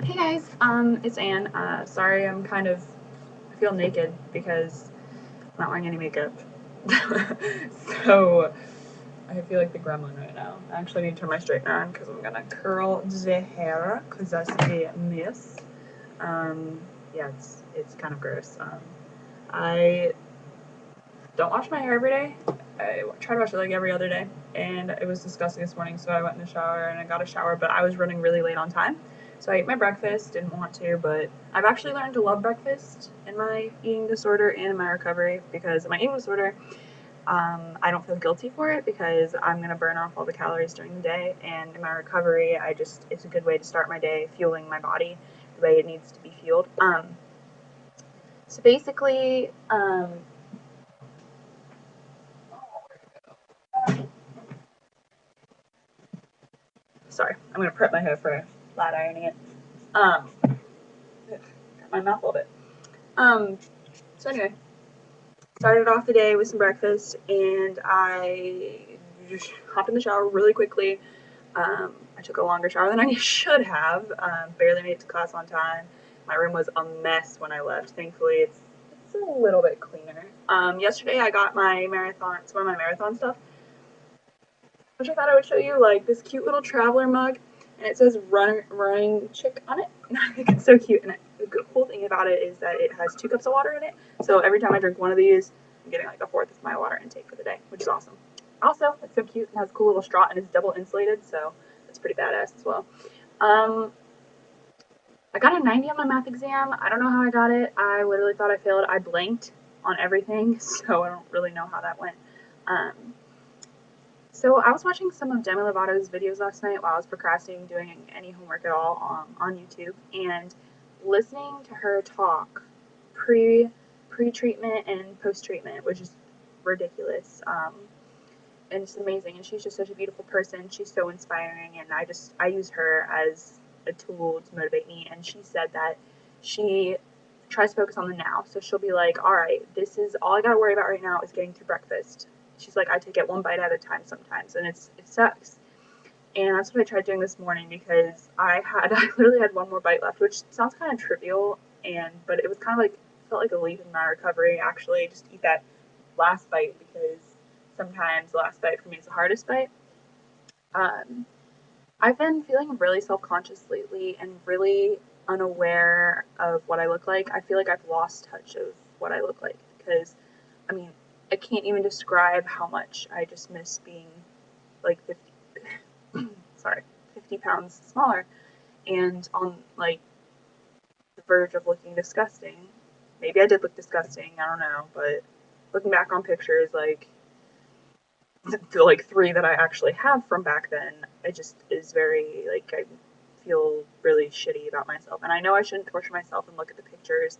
Hey guys, it's Anne. Sorry, I feel naked because I'm not wearing any makeup. So, I feel like the gremlin right now. I actually need to turn my straightener on because I'm gonna curl the hair because that's a mess. Um, yeah, it's kind of gross. I don't wash my hair every day. I try to wash it like every other day, and it was disgusting this morning. So I went in the shower and I got a shower, but I was running really late on time. So I ate my breakfast. Didn't want to, but I've actually learned to love breakfast in my eating disorder and in my recovery because in my eating disorder, I don't feel guilty for it because I'm gonna burn off all the calories during the day, and in my recovery, it's a good way to start my day, fueling my body the way it needs to be fueled. So basically, sorry, I'm gonna prep my hair for flat ironing it. Um, got my mouth a little bit. Um, so anyway, started off the day with some breakfast, and I just hopped in the shower really quickly. I took a longer shower than I should have. Barely made it to class on time. My room was a mess when I left. Thankfully, it's a little bit cleaner. Yesterday I got my marathon, some of my marathon stuff, which I thought I would show you, like this cute little traveler mug, and it says running chick on it. I think it's so cute, and the cool thing about it is that it has 2 cups of water in it. So every time I drink one of these, I'm getting like a fourth of my water intake for the day, which is awesome. Also, it's so cute and has a cool little straw and it's double insulated, so it's pretty badass as well. Um, I got a 90 on my math exam. I don't know how I got it. I literally thought I failed. I blanked on everything, so I don't really know how that went. Um, so I was watching some of Demi Lovato's videos last night while I was procrastinating doing any homework at all on YouTube, and listening to her talk pre treatment and post treatment, which is ridiculous. And it's amazing. And she's just such a beautiful person. She's so inspiring, and I use her as a tool to motivate me. And she said that she tries to focus on the now. So she'll be like, all right, this is all I got to worry about right now is getting through breakfast. She's like, I take it one bite at a time sometimes, and it sucks. And that's what I tried doing this morning because I literally had one more bite left, which sounds kind of trivial, but it was kind of like felt like a leap in my recovery actually. Just eat that last bite because sometimes the last bite for me is the hardest bite. Um, I've been feeling really self conscious lately and really unaware of what I look like. I feel like I've lost touch of what I look like because, I mean, I can't even describe how much I just miss being like 50, sorry, 50 pounds smaller and on like the verge of looking disgusting. Maybe I did look disgusting, I don't know, but looking back on pictures, like the like 3 that I actually have from back then, it just is very like I feel really shitty about myself. And I know I shouldn't torture myself and look at the pictures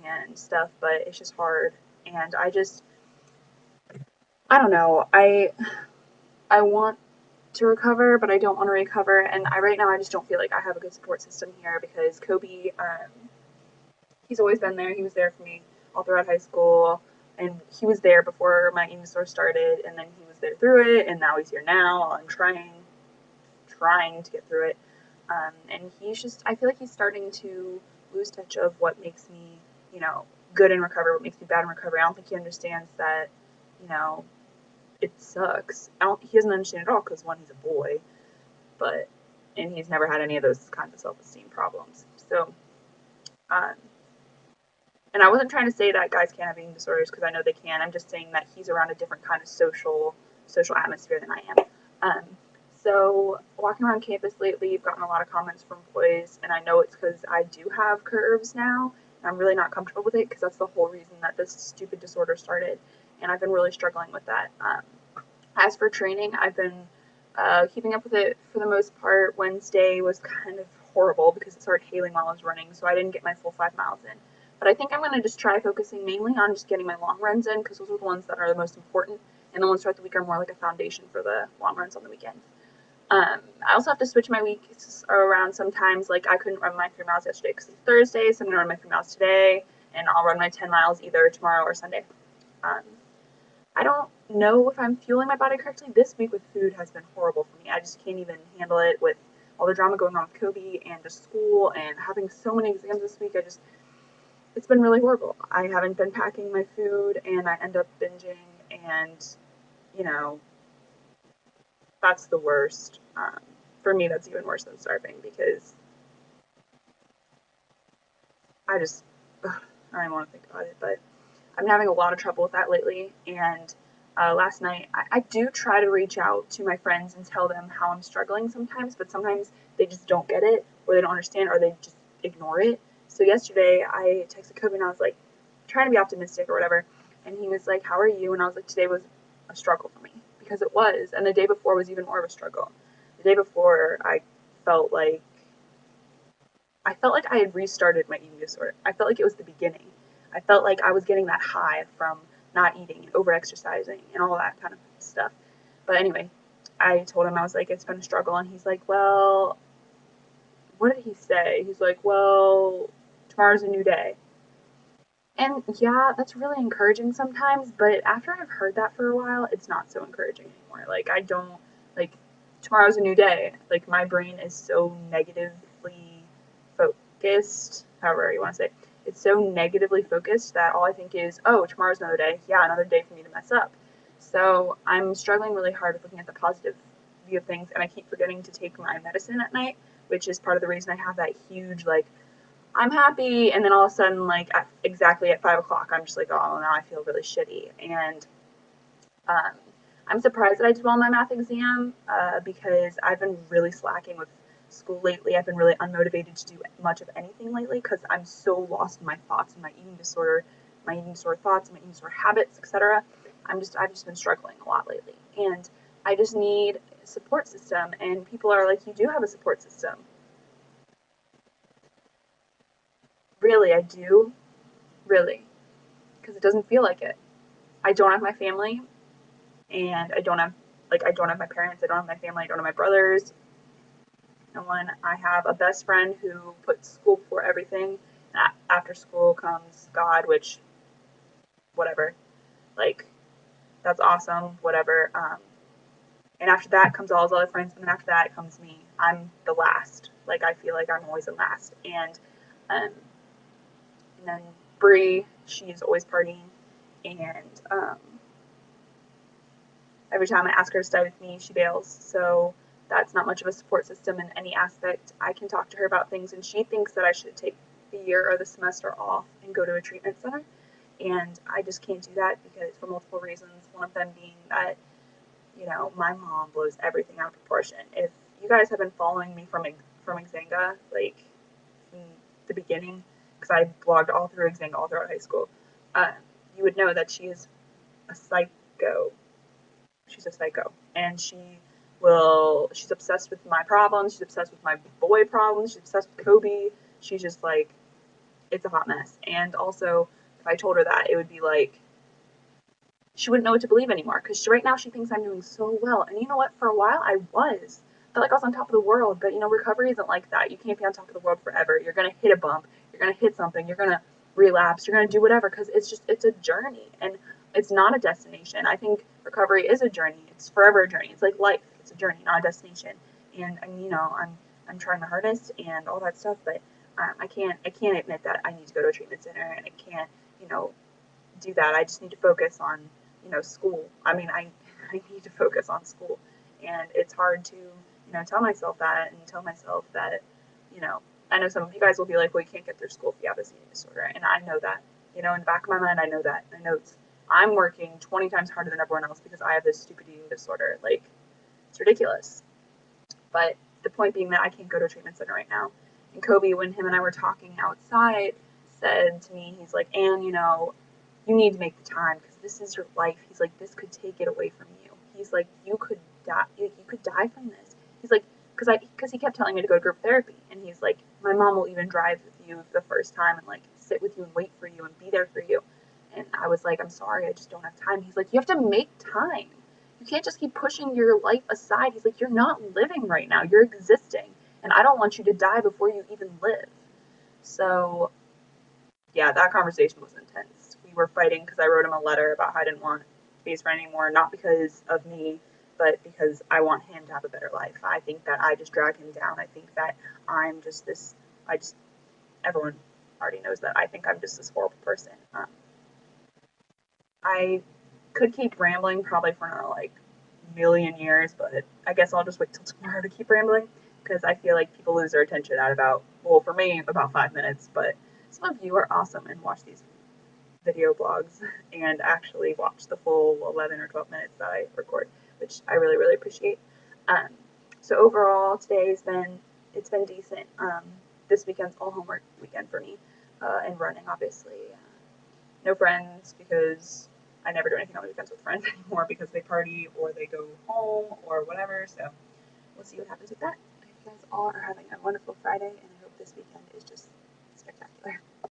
and stuff, but it's just hard. And I don't know. I want to recover, but I don't want to recover. And right now I just don't feel like I have a good support system here because Kobe, he's always been there. He was there for me all throughout high school, and he was there before my eating disorder started, and then he was there through it, and now he's here now. I'm trying to get through it, and he's just I feel like he's starting to lose touch of what makes me, you know, good in recovery, what makes me bad in recovery. I don't think he understands that, you know, it sucks. He doesn't understand it at all because one, he's a boy, but and he's never had any of those kinds of self-esteem problems. So, um, and I wasn't trying to say that guys can't have eating disorders because I know they can. I'm just saying that he's around a different kind of social atmosphere than I am. So walking around campus lately, I've gotten a lot of comments from employees, and I know it's because I do have curves now, and I'm really not comfortable with it because that's the whole reason that this stupid disorder started, and I've been really struggling with that. As for training, I've been keeping up with it for the most part. Wednesday was kind of horrible because it started hailing while I was running, so I didn't get my full 5 miles in. But I think I'm going to just try focusing mainly on just getting my long runs in because those are the ones that are the most important, and the ones throughout the week are more like a foundation for the long runs on the weekend. I also have to switch my weeks around sometimes. Like I couldn't run my 3 miles yesterday because it's Thursday, so I'm gonna run my 3 miles today, and I'll run my 10 miles either tomorrow or Sunday. Um, I don't know if I'm fueling my body correctly. This week with food has been horrible for me. I just can't even handle it with all the drama going on with Kobe and just school and having so many exams this week, it's been really horrible. I haven't been packing my food and I end up binging, and, you know, that's the worst. For me, that's even worse than starving because I just, ugh, I don't even want to think about it, but I'm having a lot of trouble with that lately. And last night, I do try to reach out to my friends and tell them how I'm struggling sometimes, but sometimes they just don't get it, or they don't understand, or they just ignore it. So yesterday, I texted Kobe and I was like, trying to be optimistic or whatever. And he was like, "How are you?" And I was like, "Today was a struggle for me," because it was. And the day before was even more of a struggle. The day before, felt like I felt like I had restarted my eating disorder. I felt like it was the beginning. I felt like I was getting that high from not eating and over exercising and all that kind of stuff. But anyway, I told him, I was like, it's been a struggle. And he's like, well, what did he say? He's like, well, tomorrow's a new day. And yeah, that's really encouraging sometimes. But after I've heard that for a while, it's not so encouraging anymore. Like, I don't, like, tomorrow's a new day. Like, my brain is so negatively focused, however you want to say it. It's so negatively focused that all I think is, oh, tomorrow's another day. Yeah, another day for me to mess up. So I'm struggling really hard with looking at the positive view of things, and I keep forgetting to take my medicine at night, which is part of the reason I have that huge, like, I'm happy, and then all of a sudden, like, exactly at 5 o'clock, I'm just like, oh, now I feel really shitty. And um, I'm surprised that I did well on my math exam because I've been really slacking with school lately. I've been really unmotivated to do much of anything lately because I'm so lost in my thoughts and my eating disorder thoughts, my eating disorder habits, etc. I've just been struggling a lot lately, and I just need a support system. And people are like, you do have a support system. Really, I do. Really, because it doesn't feel like it. I don't have my family, and I don't have my parents, I don't have my family, I don't have my brothers, no one. I have a best friend who puts school before everything. After school comes God, which whatever, like that's awesome, whatever. And after that comes all his other friends, and then after that comes me. I'm the last. Like I feel like I'm always the last, um, and then Bree, she's always partying, and every time I ask her to stay with me, she bails. So that's not much of a support system in any aspect. I can talk to her about things, and she thinks that I should take the year or the semester off and go to a treatment center. And I just can't do that because for multiple reasons. One of them being that, my mom blows everything out of proportion. If you guys have been following me from Xanga, like from the beginning, because I blogged all through Xanga all throughout high school, uh, you would know that she is a psycho. She's a psycho, and she's obsessed with my problems, she's obsessed with my boy problems, she's obsessed with Kobe. She's just like, it's a hot mess. And also, if I told her that, it would be like she wouldn't know what to believe anymore, because right now she thinks I'm doing so well. And you know what, for a while I felt like I was on top of the world. But recovery isn't like that. You can't be on top of the world forever. You're going to hit a bump, you're going to hit something, you're going to relapse, you're going to do whatever, because it's a journey, and it's not a destination. I think recovery is a journey. It's forever a journey. It's like life. It's a journey, not a destination. And I'm trying my hardest and all that stuff, but I can't admit that I need to go to a treatment center, and I can't you know do that. I just need to focus on school. I mean, I need to focus on school, and it's hard to tell myself that, and tell myself that you know I know some of you guys will be like, well, you can't get through school if you have this eating disorder, and I know that. In the back of my mind, I know that. I know I'm working 20 times harder than everyone else because I have this stupid eating disorder. Like, it's ridiculous. But the point being that I can't go to a treatment center right now. And Kobe, when him and I were talking outside, said to me, he's like, Anne, you need to make the time because this is your life. He's like, this could take it away from you. He's like, you could die. You could die from this. He's like, because he kept telling me to go to group therapy, and he's like, my mom will even drive with you the first time and like sit with you and wait for you and be there for you. And I was like, I'm sorry, I just don't have time. He's like, you have to make time. You can't just keep pushing your life aside. He's like, you're not living right now. You're existing. And I don't want you to die before you even live. So, yeah, that conversation was intense. We were fighting because I wrote him a letter about how I didn't want to be his friend anymore. Not because of me, but because I want him to have a better life. I think that I just drag him down. I think that I'm just this. I just everyone already knows that I think I'm just this horrible person. I could keep rambling probably for another like million years, but I guess I'll just wait till tomorrow to keep rambling because I feel like people lose their attention at about, well, for me, about 5 minutes. But some of you are awesome and watch these video blogs and actually watch the full 11 or 12 minutes that I record, which I really, really appreciate. Um, so overall, today's been it's been decent. This weekend's all homework weekend for me, and running obviously. No friends because I never do anything on the weekends with friends anymore because they party or they go home or whatever. So we'll see what happens with that. I hope you guys all are having a wonderful Friday, and I hope this weekend is just spectacular.